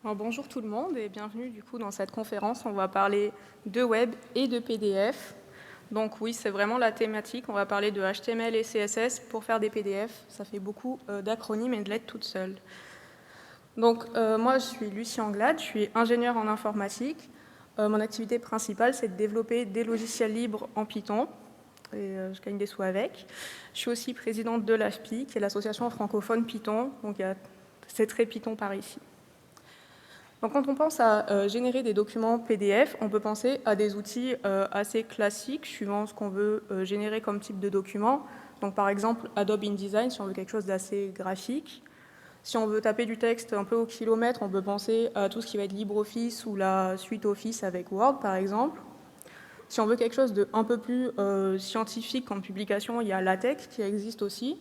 Alors, bonjour tout le monde et bienvenue du coup dans cette conférence. On va parler de web et de PDF. Donc oui, c'est vraiment la thématique. On va parler de HTML et CSS pour faire des PDF. Ça fait beaucoup d'acronymes et de lettres toutes seules. Donc moi, je suis Lucie Anglade, je suis ingénieure en informatique. Mon activité principale, c'est de développer des logiciels libres en Python. Et je gagne des sous avec. Je suis aussi présidente de l'AFPI, qui est l'association francophone Python. Donc c'est très Python par ici. Donc, quand on pense à générer des documents PDF, on peut penser à des outils assez classiques, suivant ce qu'on veut générer comme type de document. Donc, par exemple, Adobe InDesign, si on veut quelque chose d'assez graphique. Si on veut taper du texte un peu au kilomètre, on peut penser à tout ce qui va être LibreOffice ou la suite Office avec Word, par exemple. Si on veut quelque chose d'un peu plus scientifique comme publication, il y a LaTeX qui existe aussi.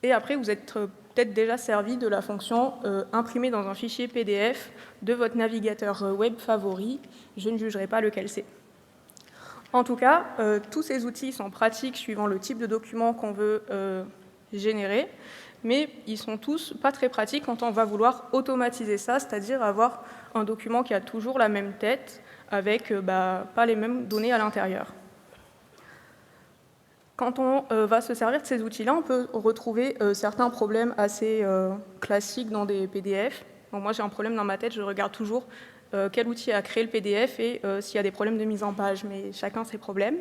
Et après, vous êtes peut-être déjà servi de la fonction imprimer dans un fichier PDF de votre navigateur web favori. Je ne jugerai pas lequel c'est. En tout cas, tous ces outils sont pratiques suivant le type de document qu'on veut générer, mais ils sont tous pas très pratiques quand on va vouloir automatiser ça, c'est-à-dire avoir un document qui a toujours la même tête avec pas les mêmes données à l'intérieur. Quand on va se servir de ces outils-là, on peut retrouver certains problèmes assez classiques dans des PDF. Donc moi, j'ai un problème dans ma tête, je regarde toujours quel outil a créé le PDF et s'il y a des problèmes de mise en page, mais chacun ses problèmes.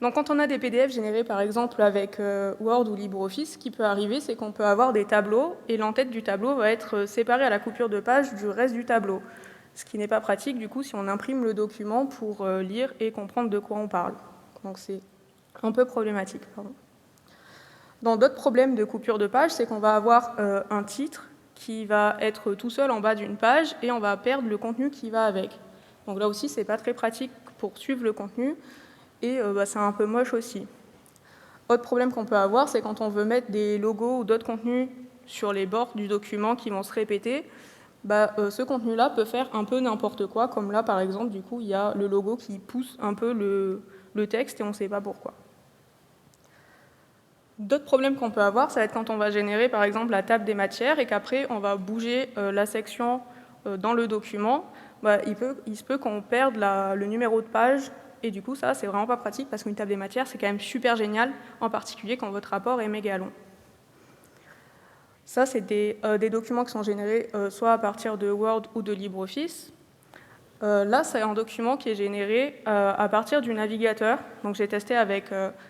Donc quand on a des PDF générés par exemple avec Word ou LibreOffice, ce qui peut arriver, c'est qu'on peut avoir des tableaux et l'entête du tableau va être séparée à la coupure de page du reste du tableau. Ce qui n'est pas pratique du coup si on imprime le document pour lire et comprendre de quoi on parle. Donc c'est un peu problématique. Dans d'autres problèmes de coupure de page, c'est qu'on va avoir un titre qui va être tout seul en bas d'une page et on va perdre le contenu qui va avec. Donc là aussi, c'est pas très pratique pour suivre le contenu et c'est un peu moche aussi. Autre problème qu'on peut avoir, c'est quand on veut mettre des logos ou d'autres contenus sur les bords du document qui vont se répéter, ce contenu-là peut faire un peu n'importe quoi, comme là par exemple, du coup, il y a le logo qui pousse un peu le texte et on ne sait pas pourquoi. D'autres problèmes qu'on peut avoir, ça va être quand on va générer par exemple la table des matières et qu'après on va bouger la section dans le document, il se peut qu'on perde le numéro de page et du coup ça c'est vraiment pas pratique parce qu'une table des matières c'est quand même super génial, en particulier quand votre rapport est méga long. Ça c'est des documents qui sont générés soit à partir de Word ou de LibreOffice. Là, c'est un document qui est généré à partir du navigateur. Donc, j'ai testé avec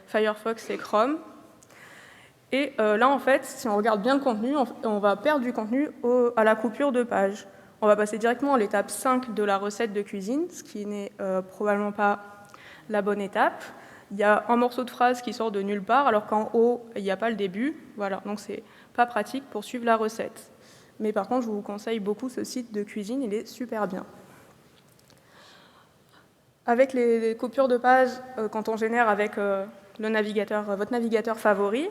Firefox et Chrome. Et là, en fait, si on regarde bien le contenu, on va perdre du contenu à la coupure de page. On va passer directement à l'étape 5 de la recette de cuisine, ce qui n'est probablement pas la bonne étape. Il y a un morceau de phrase qui sort de nulle part, alors qu'en haut, il n'y a pas le début. Voilà, donc c'est pas pratique pour suivre la recette. Mais par contre, je vous conseille beaucoup ce site de cuisine, il est super bien. Avec les coupures de page, quand on génère avec votre navigateur favori,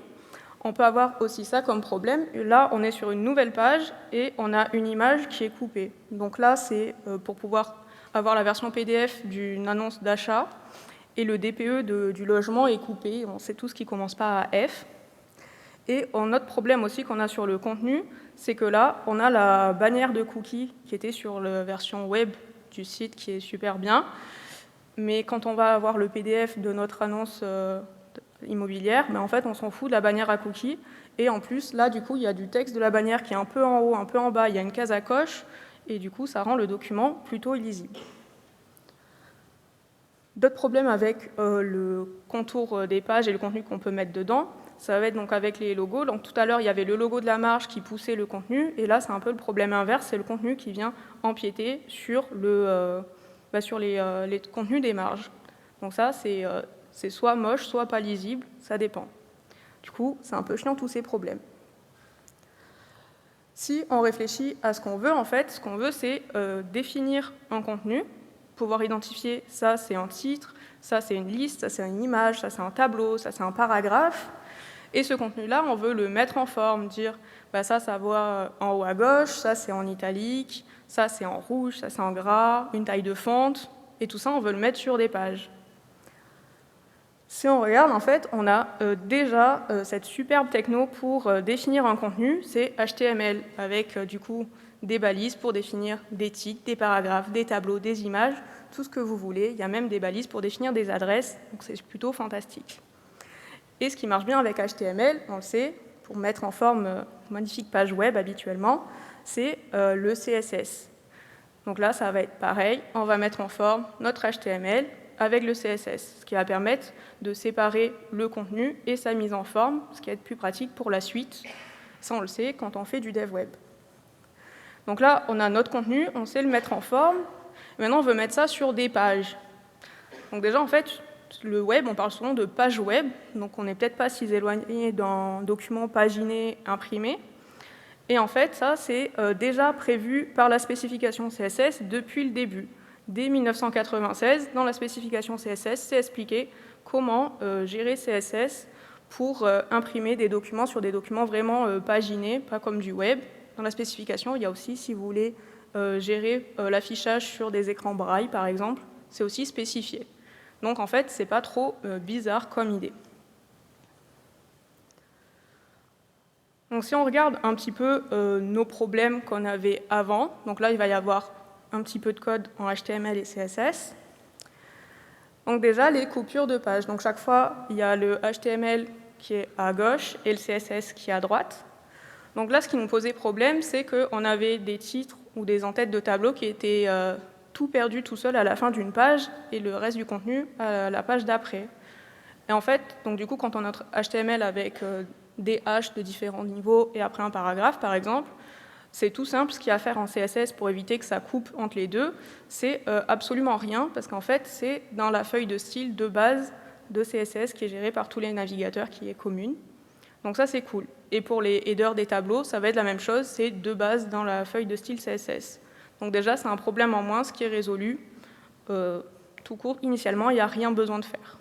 on peut avoir aussi ça comme problème. Là, on est sur une nouvelle page et on a une image qui est coupée. Donc là, c'est pour pouvoir avoir la version PDF d'une annonce d'achat et le DPE du logement est coupé. On sait tout ce qui ne commence pas à F. Et un autre problème aussi qu'on a sur le contenu, c'est que là, on a la bannière de cookies qui était sur la version web du site qui est super bien. Mais quand on va avoir le PDF de notre annonce immobilière, en fait, on s'en fout de la bannière à cookies. Et en plus, là, du coup, il y a du texte de la bannière qui est un peu en haut, un peu en bas. Il y a une case à coche. Et du coup, ça rend le document plutôt illisible. D'autres problèmes avec le contour des pages et le contenu qu'on peut mettre dedans, ça va être donc avec les logos. Donc tout à l'heure, il y avait le logo de la marge qui poussait le contenu. Et là, c'est un peu le problème inverse. C'est le contenu qui vient empiéter sur les contenus des marges. Donc ça, c'est soit moche, soit pas lisible, ça dépend. Du coup, c'est un peu chiant tous ces problèmes. Si on réfléchit à ce qu'on veut, en fait, ce qu'on veut, c'est définir un contenu, pouvoir identifier ça, c'est un titre, ça, c'est une liste, ça, c'est une image, ça, c'est un tableau, ça, c'est un paragraphe. Et ce contenu-là, on veut le mettre en forme, dire ça voit en haut à gauche, ça, c'est en italique, ça, c'est en rouge, ça, c'est en gras, une taille de fonte, et tout ça, on veut le mettre sur des pages. Si on regarde, en fait, on a cette superbe techno pour définir un contenu, c'est HTML, avec du coup des balises pour définir des titres, des paragraphes, des tableaux, des images, tout ce que vous voulez. Il y a même des balises pour définir des adresses, donc c'est plutôt fantastique. Et ce qui marche bien avec HTML, on le sait, pour mettre en forme une magnifique page web habituellement, c'est le CSS. Donc là, ça va être pareil, on va mettre en forme notre HTML avec le CSS, ce qui va permettre de séparer le contenu et sa mise en forme, ce qui va être plus pratique pour la suite. Ça, on le sait quand on fait du dev web. Donc là, on a notre contenu, on sait le mettre en forme. Maintenant, on veut mettre ça sur des pages. Donc déjà, en fait, le web, on parle souvent de page web, donc on n'est peut-être pas si éloigné d'un document paginé, imprimé. Et en fait, ça, c'est déjà prévu par la spécification CSS depuis le début. Dès 1996, dans la spécification CSS, c'est expliqué comment gérer CSS pour imprimer des documents sur des documents vraiment paginés, pas comme du web. Dans la spécification, il y a aussi, si vous voulez gérer l'affichage sur des écrans braille, par exemple, c'est aussi spécifié. Donc en fait, c'est pas trop bizarre comme idée. Donc si on regarde un petit peu nos problèmes qu'on avait avant, donc là il va y avoir un petit peu de code en HTML et CSS. Donc déjà les coupures de pages. Donc chaque fois il y a le HTML qui est à gauche et le CSS qui est à droite. Donc là ce qui nous posait problème, c'est qu'on avait des titres ou des en-têtes de tableaux qui étaient tout perdus tout seul à la fin d'une page et le reste du contenu à la page d'après. Et en fait, donc du coup, quand on a notre HTML avec des haches de différents niveaux et après un paragraphe, par exemple, c'est tout simple. Ce qu'il y a à faire en CSS pour éviter que ça coupe entre les deux, c'est absolument rien, parce qu'en fait, c'est dans la feuille de style de base de CSS qui est gérée par tous les navigateurs, qui est commune. Donc ça, c'est cool. Et pour les headers des tableaux, ça va être la même chose, c'est de base dans la feuille de style CSS. Donc déjà, c'est un problème en moins, ce qui est résolu. Tout court, initialement, il n'y a rien besoin de faire.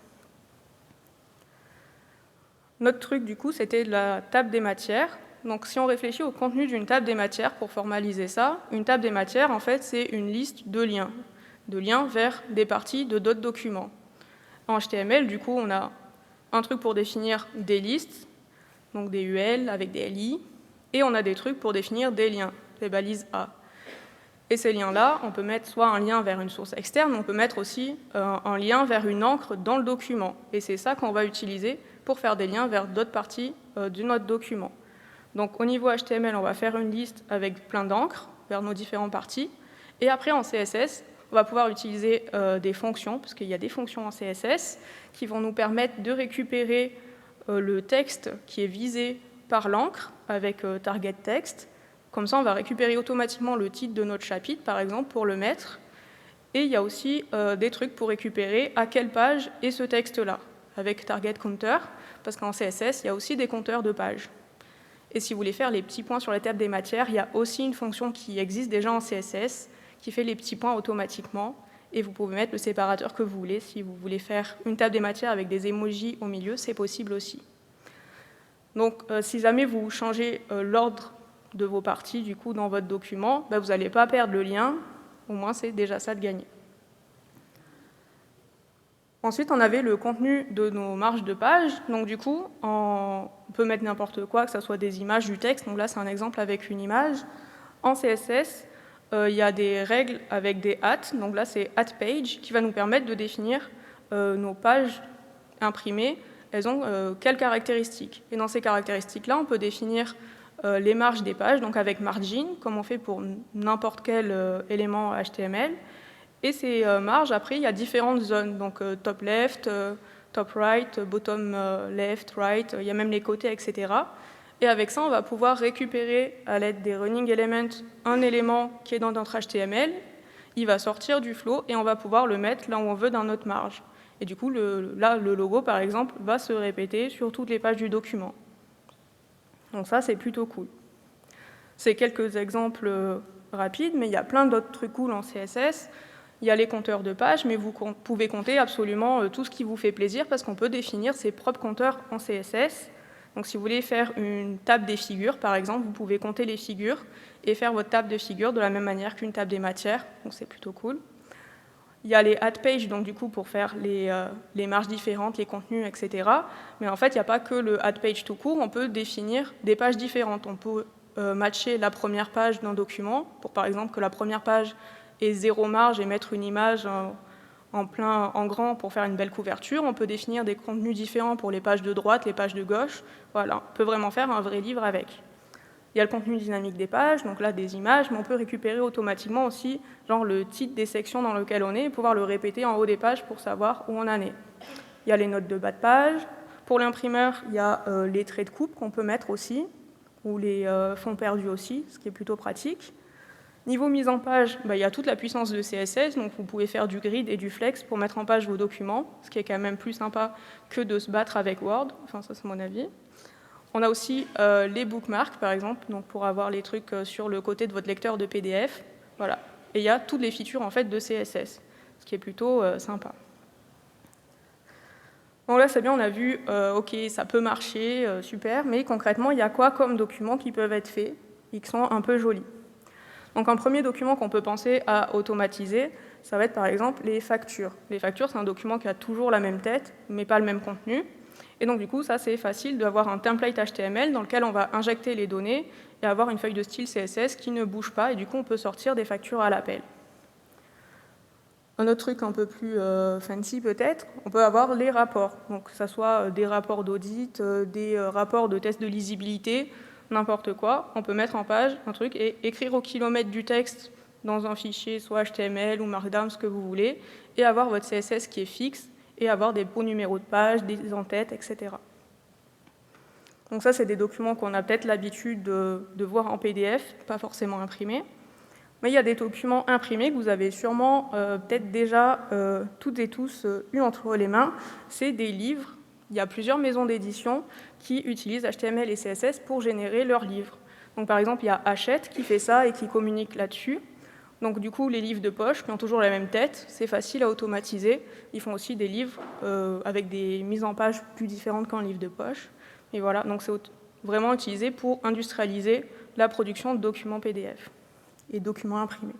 Notre truc, du coup, c'était la table des matières. Donc, si on réfléchit au contenu d'une table des matières pour formaliser ça, une table des matières, en fait, c'est une liste de liens vers des parties de d'autres documents. En HTML, du coup, on a un truc pour définir des listes, donc des UL avec des LI, et on a des trucs pour définir des liens, les balises A. Et ces liens-là, on peut mettre soit un lien vers une source externe, mais on peut mettre aussi un lien vers une encre dans le document. Et c'est ça qu'on va utiliser pour faire des liens vers d'autres parties de notre document. Donc au niveau HTML, on va faire une liste avec plein d'encres vers nos différentes parties. Et après, en CSS, on va pouvoir utiliser des fonctions, parce qu'il y a des fonctions en CSS qui vont nous permettre de récupérer le texte qui est visé par l'encre avec target text. Comme ça, on va récupérer automatiquement le titre de notre chapitre, par exemple, pour le mettre. Et il y a aussi des trucs pour récupérer à quelle page est ce texte-là, avec target counter, parce qu'en CSS, il y a aussi des compteurs de pages. Et si vous voulez faire les petits points sur la table des matières, il y a aussi une fonction qui existe déjà en CSS, qui fait les petits points automatiquement, et vous pouvez mettre le séparateur que vous voulez. Si vous voulez faire une table des matières avec des emojis au milieu, c'est possible aussi. Donc, si jamais vous changez l'ordre de vos parties, du coup, dans votre document, vous n'allez pas perdre le lien, au moins c'est déjà ça de gagner. Ensuite, on avait le contenu de nos marges de page, donc du coup, on peut mettre n'importe quoi, que ce soit des images, du texte, donc là c'est un exemple avec une image. En CSS, il y a des règles avec des @ donc là c'est @page, qui va nous permettre de définir nos pages imprimées, elles ont quelles caractéristiques. Et dans ces caractéristiques-là, on peut définir les marges des pages, donc avec margin, comme on fait pour n'importe quel élément HTML. Et ces marges, après, il y a différentes zones, donc top left, top right, bottom left, right, il y a même les côtés, etc. Et avec ça, on va pouvoir récupérer à l'aide des running elements un élément qui est dans notre HTML, il va sortir du flow et on va pouvoir le mettre là où on veut dans notre marge. Et du coup, là, le logo, par exemple, va se répéter sur toutes les pages du document. Donc ça, c'est plutôt cool. C'est quelques exemples rapides, mais il y a plein d'autres trucs cool en CSS. Il y a les compteurs de pages, mais vous pouvez compter absolument tout ce qui vous fait plaisir, parce qu'on peut définir ses propres compteurs en CSS. Donc si vous voulez faire une table des figures, par exemple, vous pouvez compter les figures et faire votre table de figures de la même manière qu'une table des matières, donc c'est plutôt cool. Il y a les @page, donc du coup pour faire les marges différentes, les contenus, etc. Mais en fait, il n'y a pas que le @page tout court, on peut définir des pages différentes. On peut matcher la première page d'un document, pour par exemple que la première page ait 0 marge et mettre une image en grand pour faire une belle couverture. On peut définir des contenus différents pour les pages de droite, les pages de gauche. Voilà, on peut vraiment faire un vrai livre avec. Il y a le contenu dynamique des pages, donc là des images, mais on peut récupérer automatiquement aussi genre le titre des sections dans lesquelles on est et pouvoir le répéter en haut des pages pour savoir où on en est. Il y a les notes de bas de page. Pour l'imprimeur, il y a les traits de coupe qu'on peut mettre aussi, ou les fonds perdus aussi, ce qui est plutôt pratique. Niveau mise en page, il y a toute la puissance de CSS, donc vous pouvez faire du grid et du flex pour mettre en page vos documents, ce qui est quand même plus sympa que de se battre avec Word, enfin ça c'est mon avis. On a aussi les bookmarks, par exemple, donc pour avoir les trucs sur le côté de votre lecteur de PDF. Voilà. Et il y a toutes les features en fait, de CSS, ce qui est plutôt sympa. Donc là, c'est bien, on a vu, OK, ça peut marcher, super, mais concrètement, il y a quoi comme documents qui peuvent être faits et qui sont un peu jolis. Donc un premier document qu'on peut penser à automatiser, ça va être par exemple les factures. Les factures, c'est un document qui a toujours la même tête, mais pas le même contenu. Et donc du coup, ça c'est facile d'avoir un template HTML dans lequel on va injecter les données et avoir une feuille de style CSS qui ne bouge pas, et du coup on peut sortir des factures à l'appel. Un autre truc un peu plus fancy peut-être, on peut avoir les rapports, donc que ce soit des rapports d'audit, des rapports de test de lisibilité, n'importe quoi, on peut mettre en page un truc et écrire au kilomètre du texte dans un fichier, soit HTML ou Markdown, ce que vous voulez, et avoir votre CSS qui est fixe, et avoir des beaux numéros de page, des en-têtes, etc. Donc ça, c'est des documents qu'on a peut-être l'habitude de voir en PDF, pas forcément imprimés. Mais il y a des documents imprimés que vous avez sûrement peut-être déjà toutes et tous eu entre les mains. C'est des livres. Il y a plusieurs maisons d'édition qui utilisent HTML et CSS pour générer leurs livres. Donc, par exemple, il y a Hachette qui fait ça et qui communique là-dessus. Donc, du coup, les livres de poche qui ont toujours la même tête, c'est facile à automatiser. Ils font aussi des livres avec des mises en page plus différentes qu'un livre de poche. Et voilà, donc c'est vraiment utilisé pour industrialiser la production de documents PDF et documents imprimés.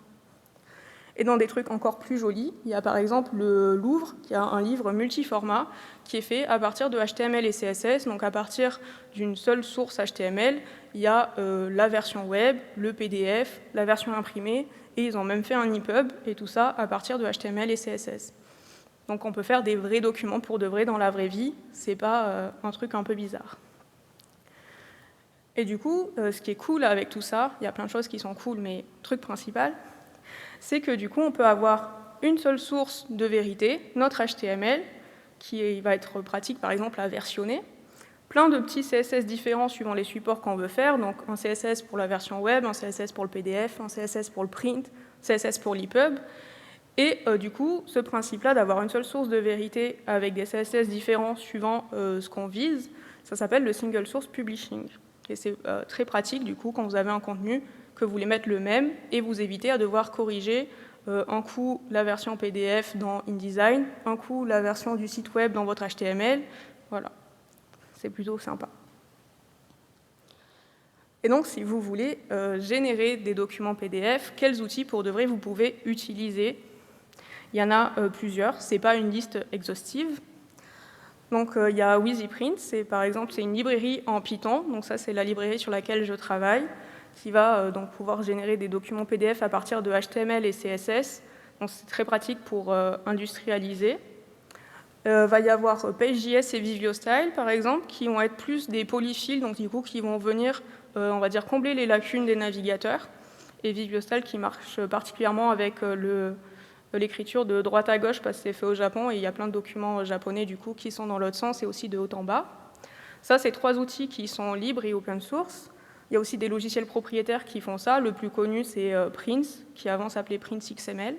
Et dans des trucs encore plus jolis, il y a par exemple le Louvre, qui a un livre multiformat qui est fait à partir de HTML et CSS, donc à partir d'une seule source HTML, il y a la version web, le PDF, la version imprimée, et ils ont même fait un EPUB, et tout ça à partir de HTML et CSS. Donc on peut faire des vrais documents pour de vrai dans la vraie vie, c'est pas un truc un peu bizarre. Et du coup, ce qui est cool avec tout ça, il y a plein de choses qui sont cool, mais le truc principal, c'est que du coup, on peut avoir une seule source de vérité, notre HTML, qui va être pratique par exemple à versionner, plein de petits CSS différents suivant les supports qu'on veut faire, donc un CSS pour la version web, un CSS pour le PDF, un CSS pour le print, un CSS pour l'EPUB, et du coup, ce principe-là d'avoir une seule source de vérité avec des CSS différents suivant ce qu'on vise, ça s'appelle le single source publishing. Et c'est très pratique, du coup, quand vous avez un contenu, que vous voulez mettre le même, et vous évitez à devoir corriger un coup la version PDF dans InDesign, un coup la version du site web dans votre HTML. Voilà, c'est plutôt sympa. Et donc, si vous voulez générer des documents PDF, quels outils pour de vrai vous pouvez utiliser? Il y en a plusieurs, ce n'est pas une liste exhaustive. Donc, il y a WheezyPrint, par exemple, c'est une librairie en Python. Donc, ça, c'est la librairie sur laquelle je travaille, qui va donc pouvoir générer des documents PDF à partir de HTML et CSS. Donc, c'est très pratique pour industrialiser. Va y avoir Page.js et VivioStyle, par exemple, qui vont être plus des polyfills, donc du coup, qui vont venir, on va dire, combler les lacunes des navigateurs. Et VivioStyle qui marche particulièrement avec l'écriture de droite à gauche parce que c'est fait au Japon et il y a plein de documents japonais du coup qui sont dans l'autre sens et aussi de haut en bas. Ça, c'est 3 outils qui sont libres et open source. Il y a aussi des logiciels propriétaires qui font ça. Le plus connu, c'est Prince, qui avant s'appelait Prince XML.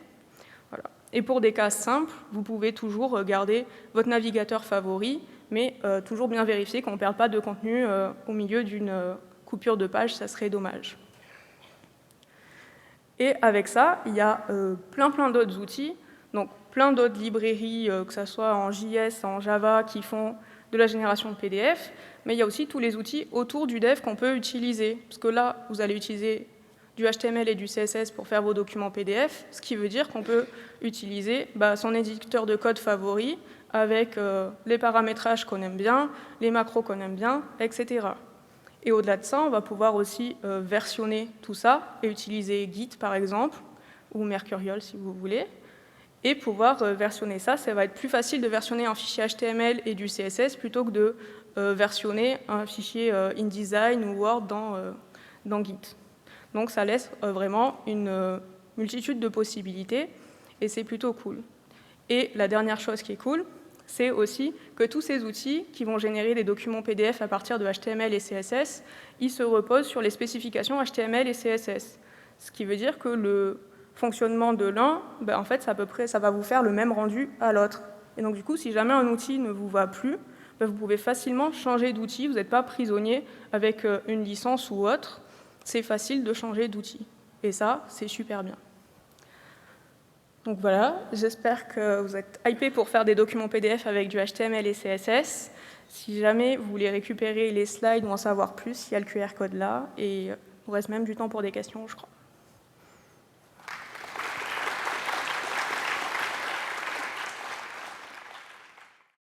Voilà. Et pour des cas simples, vous pouvez toujours garder votre navigateur favori, mais toujours bien vérifier qu'on ne perde pas de contenu au milieu d'une coupure de page, ça serait dommage. Et avec ça, il y a plein d'autres outils, donc plein d'autres librairies, que ce soit en JS, en Java, qui font de la génération de PDF, mais il y a aussi tous les outils autour du dev qu'on peut utiliser. Parce que là, vous allez utiliser du HTML et du CSS pour faire vos documents PDF, ce qui veut dire qu'on peut utiliser son éditeur de code favori avec les paramétrages qu'on aime bien, les macros qu'on aime bien, etc. Et au-delà de ça, on va pouvoir aussi versionner tout ça et utiliser Git, par exemple, ou Mercurial, si vous voulez. Et pouvoir versionner ça, ça va être plus facile de versionner un fichier HTML et du CSS plutôt que de versionner un fichier InDesign ou Word dans Git. Donc ça laisse vraiment une multitude de possibilités, et c'est plutôt cool. Et la dernière chose qui est cool, c'est aussi que tous ces outils qui vont générer des documents PDF à partir de HTML et CSS, ils se reposent sur les spécifications HTML et CSS. Ce qui veut dire que le fonctionnement de l'un, en fait, à peu près, ça va vous faire le même rendu à l'autre. Et donc, du coup, si jamais un outil ne vous va plus, vous pouvez facilement changer d'outil. Vous n'êtes pas prisonnier avec une licence ou autre. C'est facile de changer d'outil. Et ça, c'est super bien. Donc voilà, j'espère que vous êtes hypés pour faire des documents PDF avec du HTML et CSS. Si jamais vous voulez récupérer les slides ou en savoir plus, il y a le QR code là, et il nous reste même du temps pour des questions, je crois.